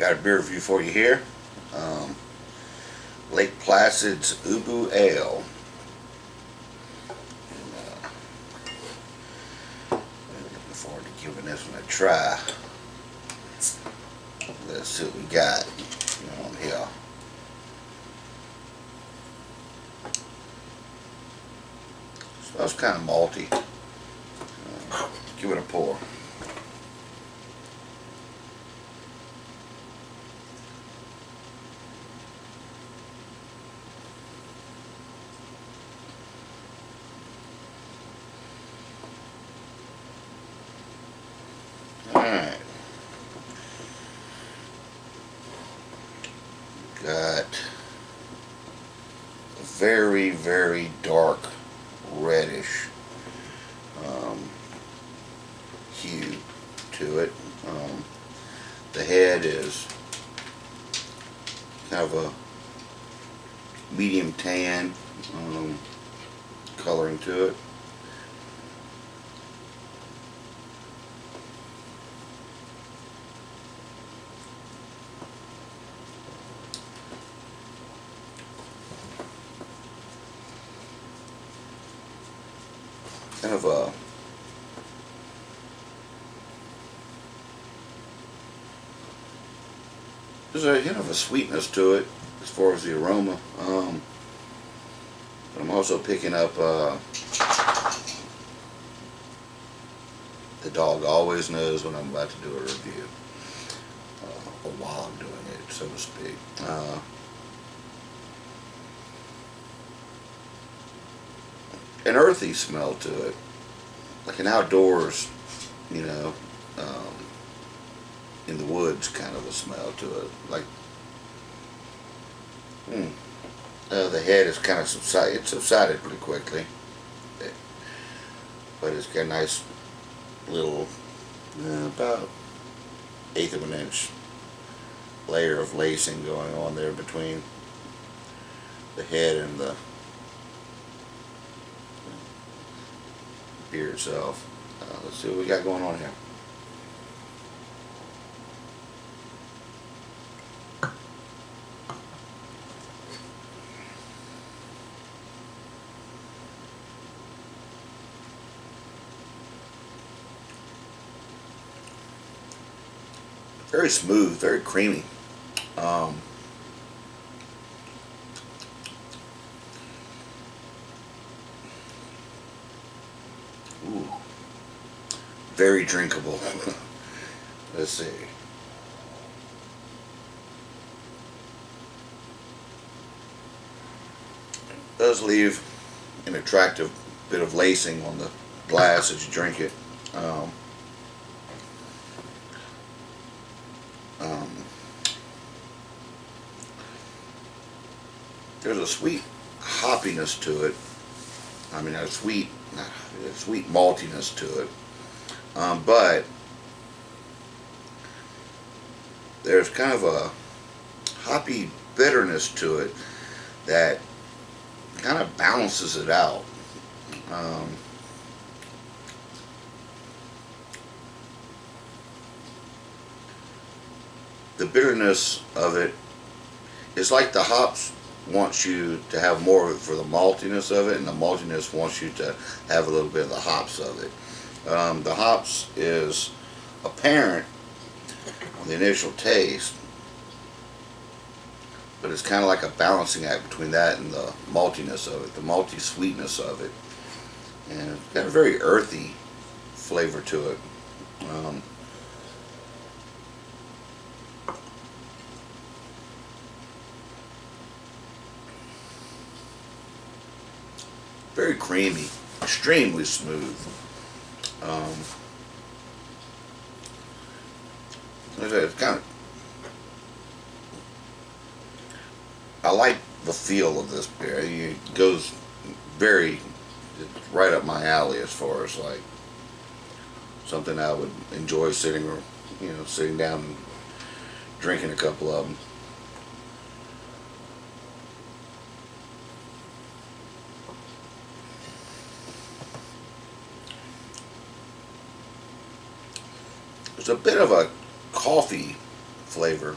Got a beer review for you here. Lake Placid's UBU Ale. Looking forward to giving this one a try. Let's see what we got on here. Smells kind of malty. Give it a pour. Alright. Got a very, very dark reddish hue to it. The head is kind of a medium tan coloring to it. Kind of a there's a hint of a sweetness to it as far as the aroma, but I'm also picking up the dog always knows when I'm about to do a review, or while I'm doing it, so to speak. An earthy smell to it, like an outdoors, in the woods kind of a smell to it. Like, the head is kind of subsided pretty quickly, but it's got a nice little, about 1/8 of an inch layer of lacing going on there between the head and the beer itself. Let's see what we got going on here. Very smooth, very creamy. Ooh, very drinkable. Let's see. It does leave an attractive bit of lacing on the glass as you drink it. There's a sweet hoppiness to it. I mean, a sweet maltiness to it. But there's kind of a hoppy bitterness to it that kind of balances it out. The bitterness of it is like the hops wants you to have more of it for the maltiness of it, and the maltiness wants you to have a little bit of the hops of it. The hops is apparent on the initial taste, but it's kind of like a balancing act between that and the maltiness of it, the malty sweetness of it, and it's got a very earthy flavor to it. Very creamy, extremely smooth. It's kind of, I like the feel of this beer. It goes it's right up my alley as far as like something I would enjoy sitting down and drinking a couple of them. There's a bit of a coffee flavor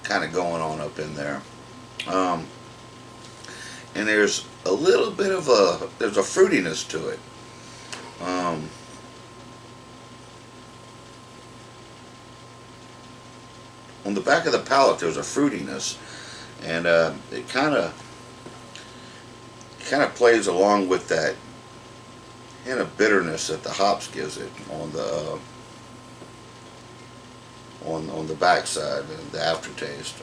kind of going on up in there. And there's a little bit of there's a fruitiness to it. On the back of the palate there's a fruitiness, and it kind of plays along with that hint of bitterness that the hops gives it on the on the backside, the aftertaste.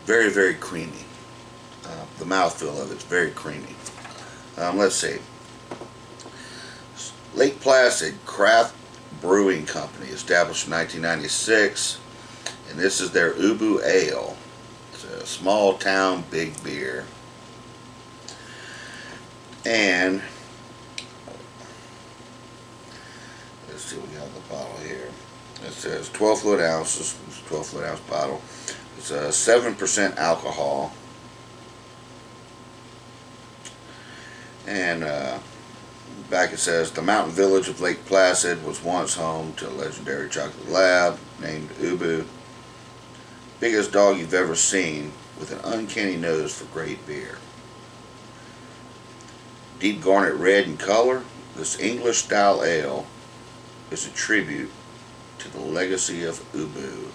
Very, very creamy. The mouthfeel of it's very creamy. Let's see. Lake Placid Craft Brewing Company, established in 1996, and this is their UBU Ale. It's a small town big beer. And let's see, we got the bottle here. It says 12 fluid ounces. It's a 12 fluid ounce bottle. It's a 7% alcohol. And back it says, the mountain village of Lake Placid was once home to a legendary chocolate lab named UBU. Biggest dog you've ever seen, with an uncanny nose for great beer. Deep garnet red in color, this English style ale is a tribute to the legacy of UBU.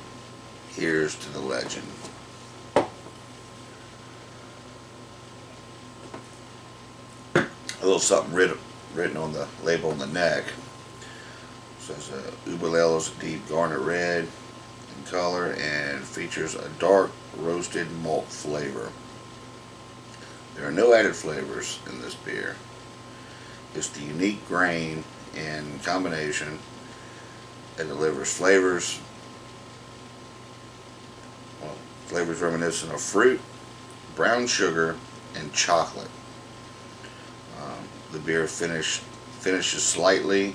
Here's to the legend. A little something written on the label on the neck. It says UBU Ale is a deep garnet red in color and features a dark roasted malt flavor. There are no added flavors in this beer. It's the unique grain and combination that delivers flavors reminiscent of fruit, brown sugar, and chocolate. The beer finishes slightly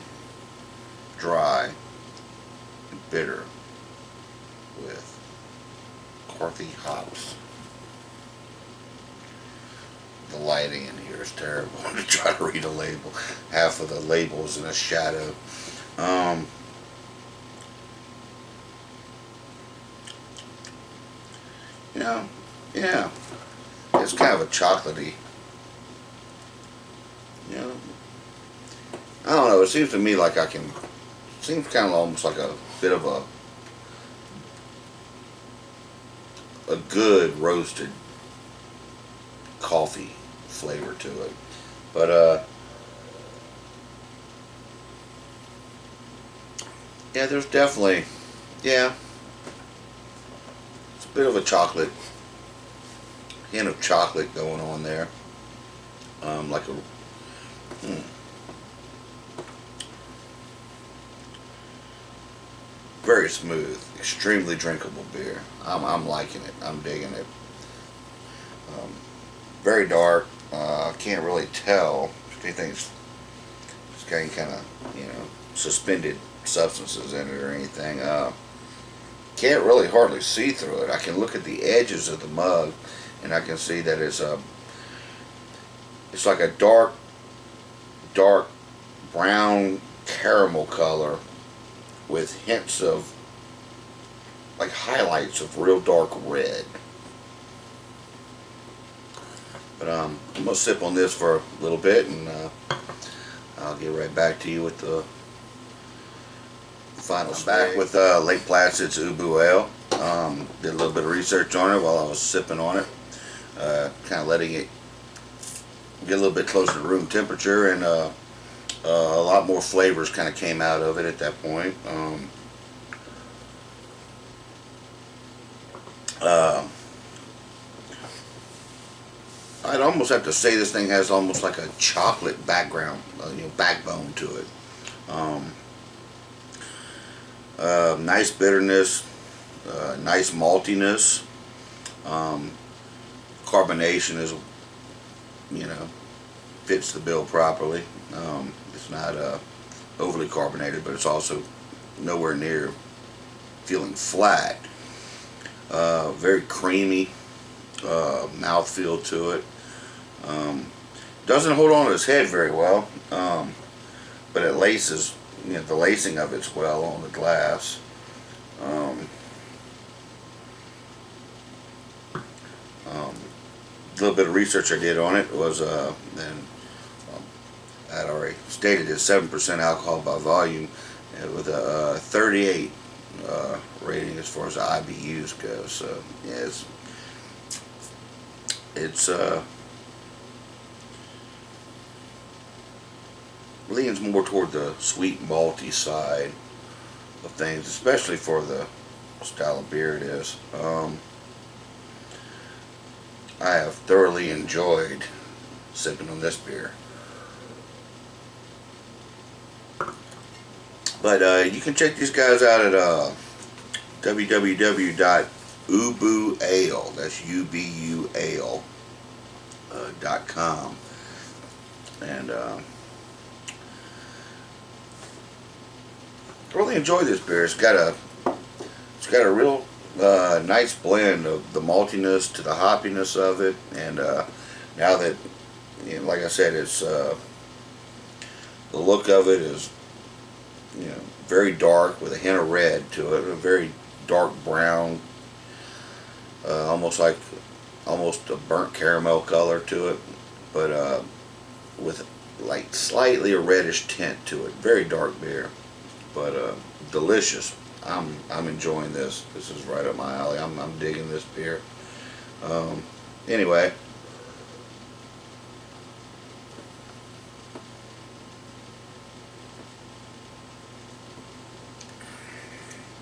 dry and bitter with earthy hops. The lighting in here is terrible to try to read a label. Half of the label is in a shadow. Yeah, it's kind of a chocolatey. I don't know. It seems to me like seems kind of almost like a bit of a good roasted coffee flavor to it, but yeah, there's definitely, yeah, it's a bit of a chocolate hint of chocolate going on there, like a very smooth, extremely drinkable beer. I'm liking it. I'm digging it. Very dark. Can't really tell if anything's kind of suspended substances in it or anything. Can't really hardly see through it. I can look at the edges of the mug and I can see that it's like a dark brown caramel color with hints of like highlights of real dark red. But I'm gonna sip on this for a little bit, and I'll get right back to you with the final spec. Back with Lake Placid's UBU Ale. Did a little bit of research on it while I was sipping on it, kind of letting it get a little bit closer to room temperature, and a lot more flavors kind of came out of it at that point. I'd almost have to say this thing has almost like a chocolate background, backbone to it. Nice bitterness, nice maltiness. Carbonation is, fits the bill properly. It's not overly carbonated, but it's also nowhere near feeling flat. Very creamy mouthfeel to it. Doesn't hold on to his head very well, but it laces, you know, the lacing of it's well on the glass. A little bit of research I did on it was, and I had already stated it's 7% alcohol by volume, with a 38 rating as far as the IBUs go. So yeah, it's leans more toward the sweet malty side of things, especially for the style of beer it is. I have thoroughly enjoyed sipping on this beer. But you can check these guys out at www.ubuale, that's UBUale.com. And I really enjoy this beer. It's got a real nice blend of the maltiness to the hoppiness of it, and now that, you know, like I said, it's the look of it is, you know, very dark with a hint of red to it, a very dark brown, almost a burnt caramel color to it, but with like slightly a reddish tint to it. Very dark beer, but delicious. I'm enjoying this. This is right up my alley. I'm digging this beer. Anyway,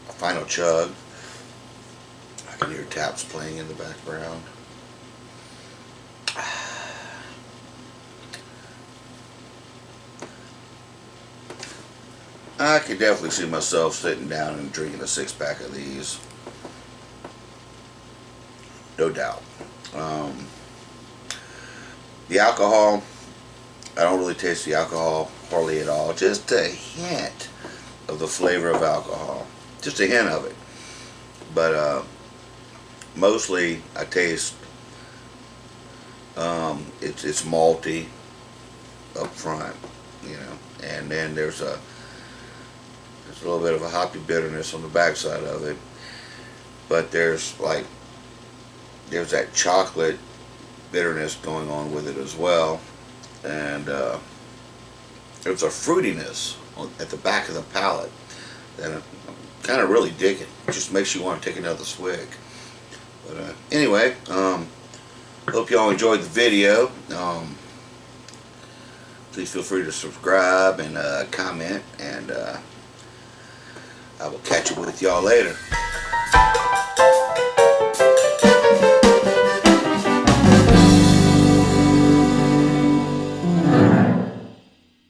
a final chug. I can hear taps playing in the background. I could definitely see myself sitting down and drinking a 6-pack of these. No doubt. The alcohol, I don't really taste the alcohol hardly at all. Just a hint of the flavor of alcohol. Just a hint of it. But mostly I taste it's malty up front, you know, and then there's a little bit of a hoppy bitterness on the backside of it, but there's that chocolate bitterness going on with it as well, and there's a fruitiness at the back of the palate that I'm kind of really digging. It just makes you want to take another swig. But anyway, hope y'all enjoyed the video. Please feel free to subscribe and comment, and I will catch up with y'all later.